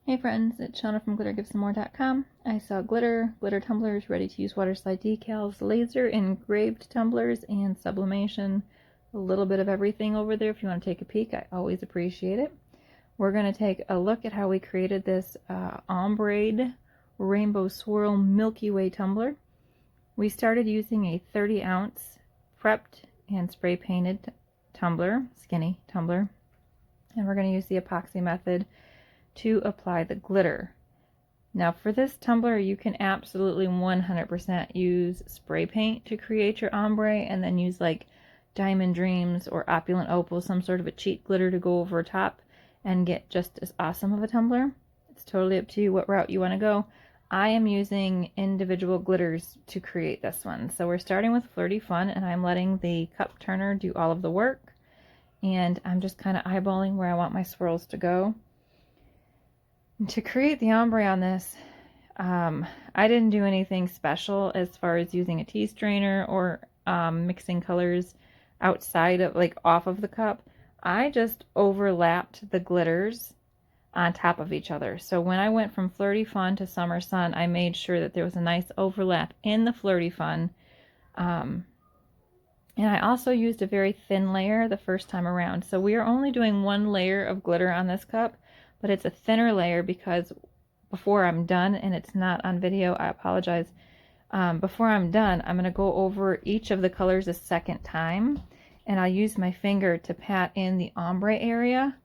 Hey friends, it's Shauna from glittergivesomemore.com. I sell glitter tumblers, ready-to-use water slide decals, laser engraved tumblers, and sublimation. A little bit of everything over there if you want to take a peek. I always appreciate it. We're going to take a look at how we created this ombre rainbow swirl Milky Way tumbler. We started using a 30-ounce prepped and spray painted tumbler, skinny tumbler, and we're going to use the epoxy method to apply the glitter. Now for this tumbler, you can absolutely 100% use spray paint to create your ombre, and then use like Diamond Dreams or Opulent Opal, some sort of a cheat glitter to go over top and get just as awesome of a tumbler. It's totally up to you what route you want to go. I am using individual glitters to create this one. So we're starting with Flirty Fun, and I'm letting the cup turner do all of the work, and I'm just kind of eyeballing where I want my swirls to go. To create the ombre on this, I didn't do anything special as far as using a tea strainer or mixing colors outside of, like, off of the cup. I just overlapped the glitters on top of each other. So when I went from Flirty Fun to Summer Sun, I made sure that there was a nice overlap in the Flirty Fun. And I also used a very thin layer the first time around. So we are only doing one layer of glitter on this cup, but it's a thinner layer because before I'm done, and it's not on video, I apologize. Before I'm done, I'm going to go over each of the colors a second time, and I'll use my finger to pat in the ombre area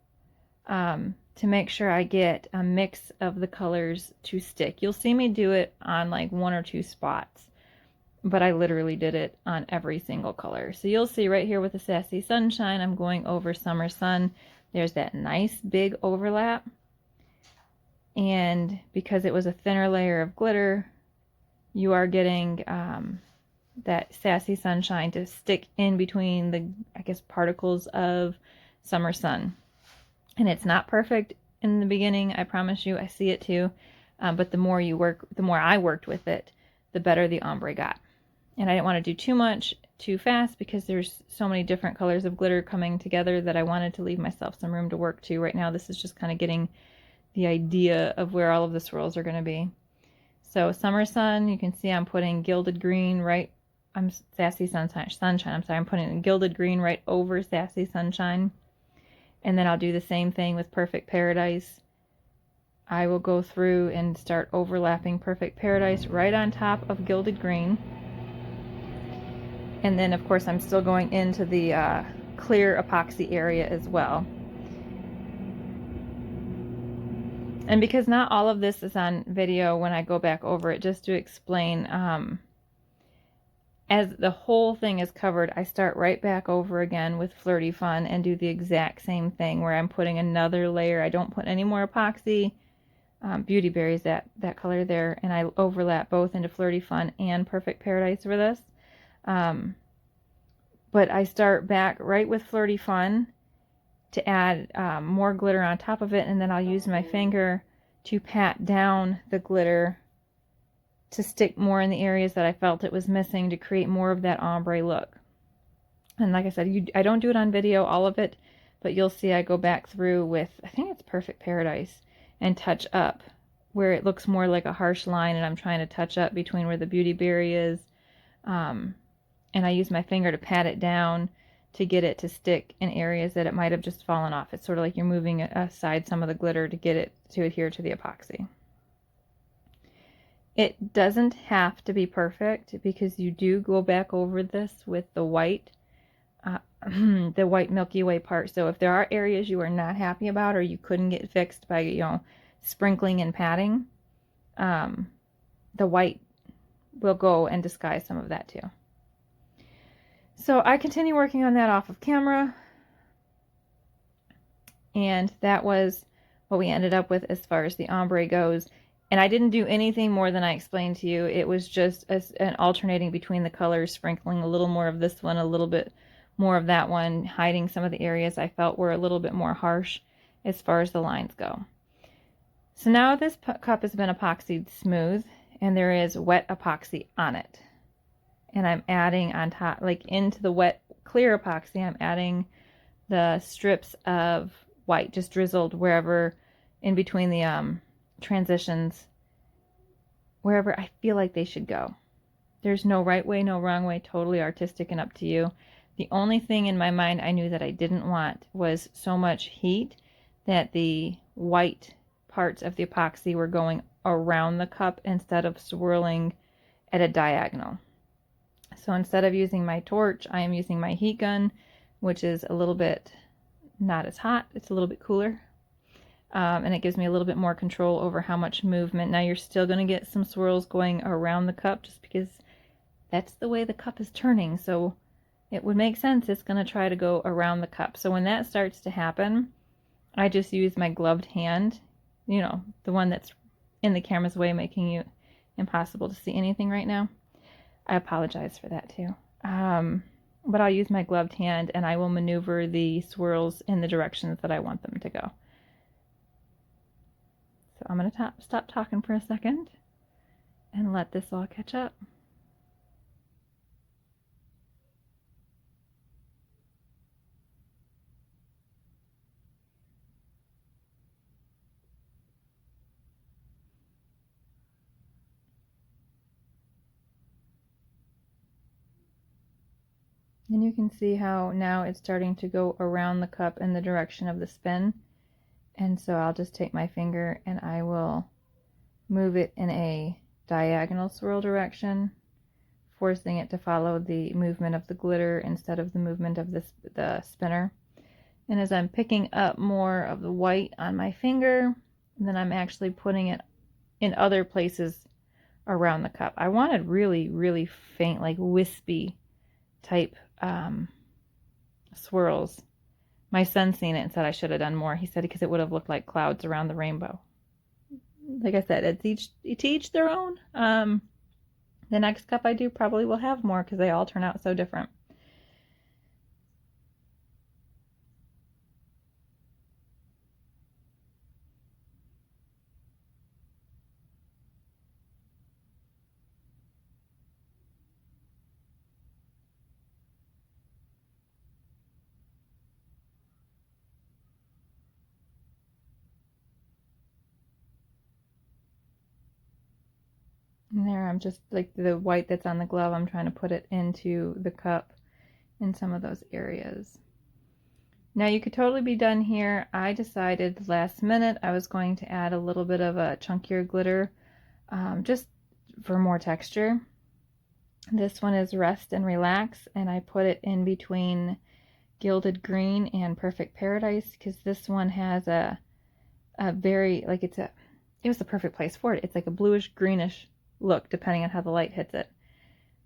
to make sure I get a mix of the colors to stick. You'll see me do it on like one or two spots, but I literally did it on every single color. So you'll see right here with the Sassy Sunshine, I'm going over Summer Sun. There's that nice big overlap, and because it was a thinner layer of glitter, you are getting that Sassy Sunshine to stick in between the, I guess, particles of Summer Sun. And it's not perfect in the beginning, I promise you. I see it too, but the more you work, the more I worked with it, the better the ombre got. And I didn't want to do too much too fast because there's so many different colors of glitter coming together that I wanted to leave myself some room to work to. Right now this is just kind of getting the idea of where all of the swirls are going to be. So Summer Sun, you can see I'm putting Gilded Green right, Sassy Sunshine, I'm sorry, I'm putting Gilded Green right over Sassy Sunshine. And then I'll do the same thing with Perfect Paradise. I will go through and start overlapping Perfect Paradise right on top of Gilded Green. And then, of course, I'm still going into the clear epoxy area as well. And because not all of this is on video, when I go back over it, just to explain, as the whole thing is covered, I start right back over again with Flirty Fun and do the exact same thing where I'm putting another layer. I don't put any more epoxy. Beauty Berries, that color there, and I overlap both into Flirty Fun and Perfect Paradise for this. But I start back right with Flirty Fun to add more glitter on top of it, and then I'll use my finger to pat down the glitter to stick more in the areas that I felt it was missing to create more of that ombre look. And like I said, I don't do it on video, all of it, but you'll see I go back through with, I think it's Perfect Paradise, and touch up where it looks more like a harsh line, and I'm trying to touch up between where the Beauty Berry is. And I use my finger to pat it down to get it to stick in areas that it might have just fallen off. It's sort of like you're moving aside some of the glitter to get it to adhere to the epoxy. It doesn't have to be perfect because you do go back over this with the white, the white Milky Way part. So if there are areas you are not happy about or you couldn't get fixed by, you know, sprinkling and patting, the white will go and disguise some of that too. So I continue working on that off of camera, and that was what we ended up with as far as the ombre goes. And I didn't do anything more than I explained to you. It was just an alternating between the colors, sprinkling a little more of this one, a little bit more of that one, hiding some of the areas I felt were a little bit more harsh as far as the lines go. So now this cup has been epoxied smooth, and there is wet epoxy on it. And I'm adding on top, like into the wet clear epoxy, I'm adding the strips of white, just drizzled wherever in between the transitions wherever I feel like they should go. There's no right way, no wrong way, totally artistic and up to you. The only thing in my mind I knew that I didn't want was so much heat that the white parts of the epoxy were going around the cup instead of swirling at a diagonal. So instead of using my torch, I am using my heat gun, which is a little bit not as hot. It's a little bit cooler. And it gives me a little bit more control over how much movement. Now you're still going to get some swirls going around the cup just because that's the way the cup is turning. So it would make sense it's going to try to go around the cup. So when that starts to happen, I just use my gloved hand, you know, the one that's in the camera's way, making you impossible to see anything right now. I apologize for that too. But I'll use my gloved hand and I will maneuver the swirls in the directions that I want them to go. So I'm going to stop talking for a second and let this all catch up. And you can see how now it's starting to go around the cup in the direction of the spin. And so I'll just take my finger and I will move it in a diagonal swirl direction, forcing it to follow the movement of the glitter instead of the movement of the spinner. And as I'm picking up more of the white on my finger, then I'm actually putting it in other places around the cup. I wanted really, really faint, like wispy type swirls. My son seen it and said I should have done more. He said because it would have looked like clouds around the rainbow. Like I said, it's each their own. The next cup I do probably will have more because they all turn out so different. And there I'm just like the white that's on the glove, I'm trying to put it into the cup in some of those areas. Now you could totally be done here. I decided last minute I was going to add a little bit of a chunkier glitter just for more texture. This one is Rest and Relax, and I put it in between Gilded Green and Perfect Paradise because this one has a very, like it was the perfect place for it. It's like a bluish greenish look depending on how the light hits it.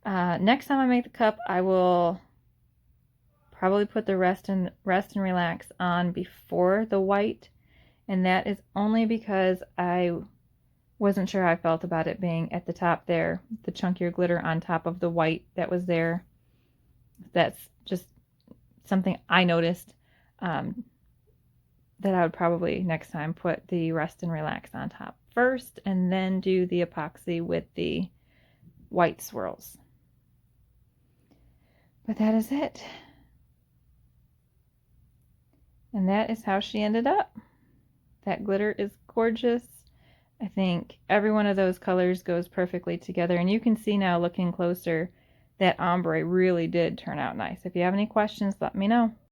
Next time I make the cup, I will probably put the Rest and Relax on before the white, and that is only because I wasn't sure how I felt about it being at the top there, the chunkier glitter on top of the white that was there. That's just something I noticed, that I would probably next time put the Rest and Relax on top first and then do the epoxy with the white swirls. But that is it. And that is how she ended up. That glitter is gorgeous. I think every one of those colors goes perfectly together. And you can see now, looking closer, that ombre really did turn out nice. If you have any questions, let me know.